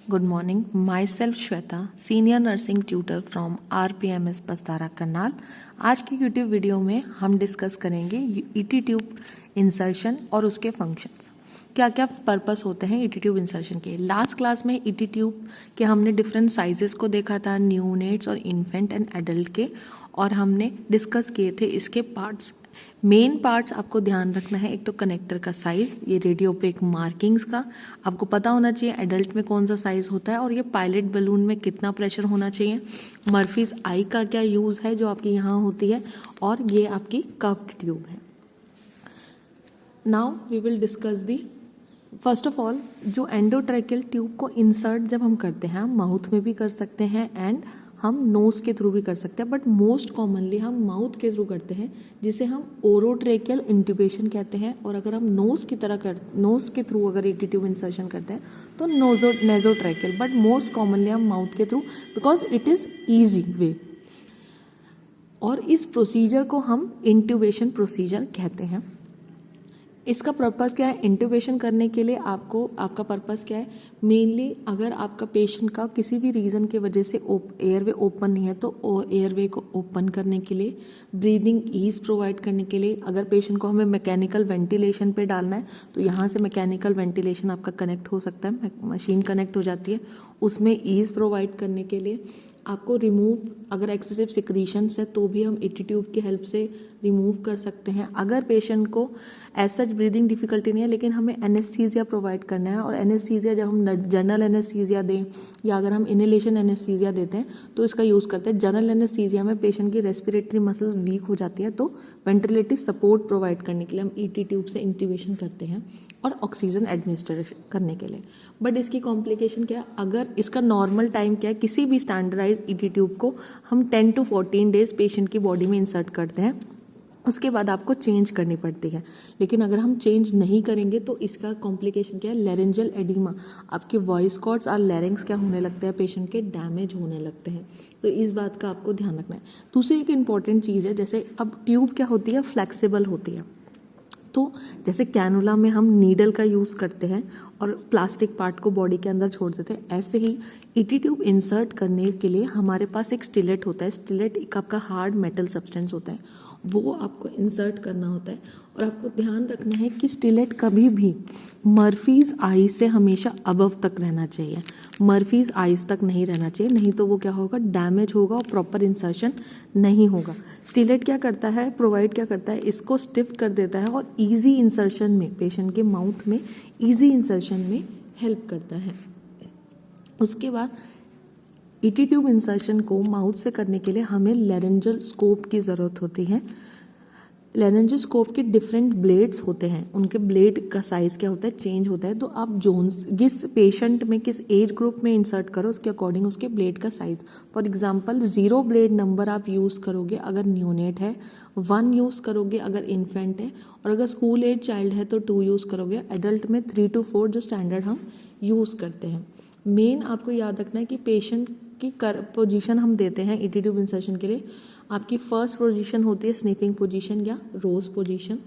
Good morning. Myself Shweta, Senior Nursing Tutor from RPMS पस्तारा Karnal. आज की YouTube video में हम डिस्कस करेंगे ईटी ट्यूब इंसर्शन और उसके फंक्शंस. क्या क्या पर्पस होते हैं ईटी ट्यूब इंसर्शन के. लास्ट क्लास में ईटी ट्यूब के हमने डिफरेंट साइजेस को देखा था, न्यूनेट्स और इन्फेंट एंड एडल्ट के, और हमने डिस्कस किए थे इसके पार्ट्स. मेन पार्ट्स आपको ध्यान रखना है. एक तो कनेक्टर का साइज, ये रेडियोपेक मार्किंग्स का आपको पता होना चाहिए एडल्ट में कौन सा साइज होता है, और ये पायलट बलून में कितना प्रेशर होना चाहिए. मर्फीज आई का क्या यूज है जो आपकी यहाँ होती है, और ये आपकी कर्व्ड ट्यूब है. Now we will discuss the first of all जो एंडोट्रैकियल ट्यूब को इंसर्ट जब हम करते हैं, हम माउथ में भी कर सकते हैं एंड हम नोज के थ्रू भी कर सकते हैं, बट मोस्ट कॉमनली हम माउथ के थ्रू करते हैं, जिसे हम ओरोट्रेकियल इंट्यूबेशन कहते हैं. और अगर हम नोज के थ्रू अगर ईटी ट्यूब इंसर्शन करते हैं तो नेजोट्रैकियल, बट मोस्ट कॉमनली हम माउथ के through, because it is easy way. और इस प्रोसीजर को हम इंट्यूबेशन प्रोसीजर कहते हैं. इसका पर्पस क्या है इंट्यूबेशन करने के लिए? आपका पर्पस क्या है? मेनली अगर आपका पेशेंट का किसी भी रीज़न की वजह से एयरवे ओपन नहीं है तो एयरवे को ओपन करने के लिए, ब्रीदिंग ईज प्रोवाइड करने के लिए, अगर पेशेंट को हमें मैकेनिकल वेंटिलेशन पे डालना है तो यहाँ से मैकेनिकल वेंटिलेशन आपका कनेक्ट हो सकता है, मशीन कनेक्ट हो जाती है, उसमें ईज प्रोवाइड करने के लिए. आपको रिमूव अगर एक्सेसिव सिक्रीशंस है तो भी हम ईटी ट्यूब की हेल्प से रिमूव कर सकते हैं. अगर पेशेंट को एज सच ब्रीदिंग डिफिकल्टी नहीं है लेकिन हमें एनेस्थीसिया प्रोवाइड करना है, और एनेस्थीसिया जब हम जनरल एनेस्थीसिया दें या अगर हम इनहेलेशन एनेस्थीसिया देते हैं तो इसका यूज़ करते हैं. जनरल एनेस्थीसिया में पेशेंट की रेस्पिरेटरी मसल्स वीक हो जाती है तो वेंटिलेटरी सपोर्ट प्रोवाइड करने के लिए हम ईटी ट्यूब से इंट्यूबेशन करते हैं और ऑक्सीजन एडमिनिस्ट्रेशन करने के लिए. बट इसकी कॉम्प्लिकेशन क्या है? अगर इसका नॉर्मल टाइम क्या है, किसी भी स्टैंडर्डाइज ईटी ट्यूब को हम 10 to 14 डेज पेशेंट की बॉडी में इंसर्ट करते हैं, उसके बाद आपको चेंज करनी पड़ती है. लेकिन अगर हम चेंज नहीं करेंगे तो इसका कॉम्प्लिकेशन क्या है? लैरिंजल एडिमा, आपके वॉइस कॉर्ड्स और लैरिंग्स क्या होने लगते हैं, पेशेंट के डैमेज होने लगते हैं. तो इस बात का आपको ध्यान रखना है. दूसरी एक इंपॉर्टेंट चीज़ है, जैसे अब ट्यूब क्या होती है, फ्लेक्सिबल होती है. तो जैसे कैनुला में हम नीडल का यूज़ करते हैं और प्लास्टिक पार्ट को बॉडी के अंदर छोड़ देते हैं, ऐसे ही ईटी ट्यूब इंसर्ट करने के लिए हमारे पास एक स्टिलेट होता है. स्टिलेट एक आपका हार्ड मेटल सब्सटेंस होता है, वो आपको इंसर्ट करना होता है. और आपको ध्यान रखना है कि स्टिलेट कभी भी मर्फीज आई से हमेशा अबव तक रहना चाहिए, मर्फीज आइज तक नहीं रहना चाहिए, नहीं तो वो क्या होगा, डैमेज होगा और प्रॉपर इंसर्शन नहीं होगा. स्टिलेट क्या करता है, प्रोवाइड क्या करता है, इसको स्टिफ कर देता है और ईजी इंसर्शन में, पेशेंट के माउथ में ईजी इंसर्शन में हेल्प करता है. उसके बाद ईटी ट्यूब इंसर्शन को माउथ से करने के लिए हमें लैरिंजल स्कोप की ज़रूरत होती है. लैरिंजल स्कोप के डिफरेंट ब्लेड्स होते हैं, उनके ब्लेड का साइज़ क्या होता है, चेंज होता है. तो आप जिस पेशेंट में किस एज ग्रुप में इंसर्ट करो उसके अकॉर्डिंग उसके ब्लेड का size. For example 0 blade number आप यूज़ करोगे अगर न्यूनेट है, 1 यूज़ करोगे अगर इन्फेंट है, और अगर स्कूल एज चाइल्ड है तो 2 यूज़ करोगे. एडल्ट में 3 to 4 जो स्टैंडर्ड हम यूज़ करते हैं. मेन आपको याद रखना है कि पेशेंट की पोजीशन हम देते हैं ईटी ट्यूब इंसर्शन के लिए. आपकी फर्स्ट पोजीशन होती है स्निफिंग पोजीशन या रोज पोजीशन,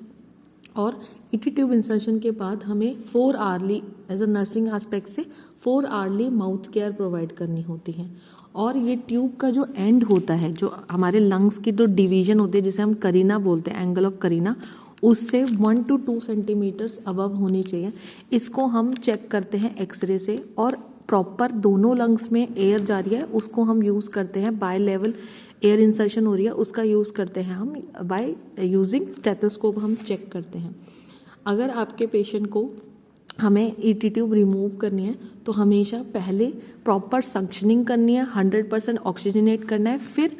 और ईटी ट्यूब इंसर्शन के बाद हमें 4 hourly as a nursing aspect से 4 आवर्ली माउथ केयर प्रोवाइड करनी होती है. और ये ट्यूब का जो एंड होता है, जो हमारे लंग्स की जो डिवीजन होती है जिसे हम करीना बोलते हैं, एंगल ऑफ करीना, उससे 1 to 2 सेंटीमीटर्स अबव होनी चाहिए. इसको हम चेक करते हैं एक्सरे से, और प्रॉपर दोनों लंग्स में एयर जा रही है उसको हम यूज़ करते हैं. बाय लेवल एयर इंसर्शन हो रही है उसका यूज़ करते हैं हम, बाय यूजिंग स्टेथोस्कोप हम चेक करते हैं. अगर आपके पेशेंट को हमें ईटी ट्यूब रिमूव करनी है तो हमेशा पहले प्रॉपर सक्शनिंग करनी है, 100% ऑक्सीजनेट करना है. फिर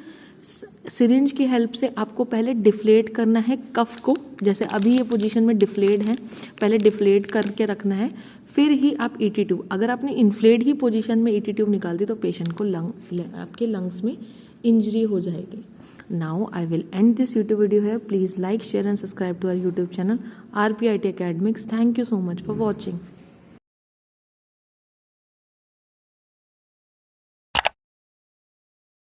सिरिंज की हेल्प से आपको पहले डिफ्लेट करना है कफ को, जैसे अभी ये पोजीशन में डिफ्लेट है, पहले डिफ्लेट करके रखना है, फिर ही आप ईटी ट्यूब. अगर आपने इन्फ्लेट ही पोजीशन में ईटी ट्यूब निकाल दी तो पेशेंट को आपके लंग्स में इंजरी हो जाएगी. Now I will end this YouTube video here. Please like, share and subscribe to our YouTube channel RPIT Academics. Thank you so much for watching.